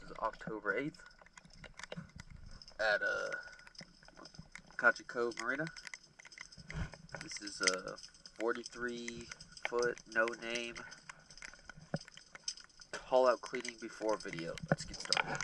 is October 8th at Kachi Cove Marina. This is a 43-foot, no name, haul out cleaning before video. Let's get started.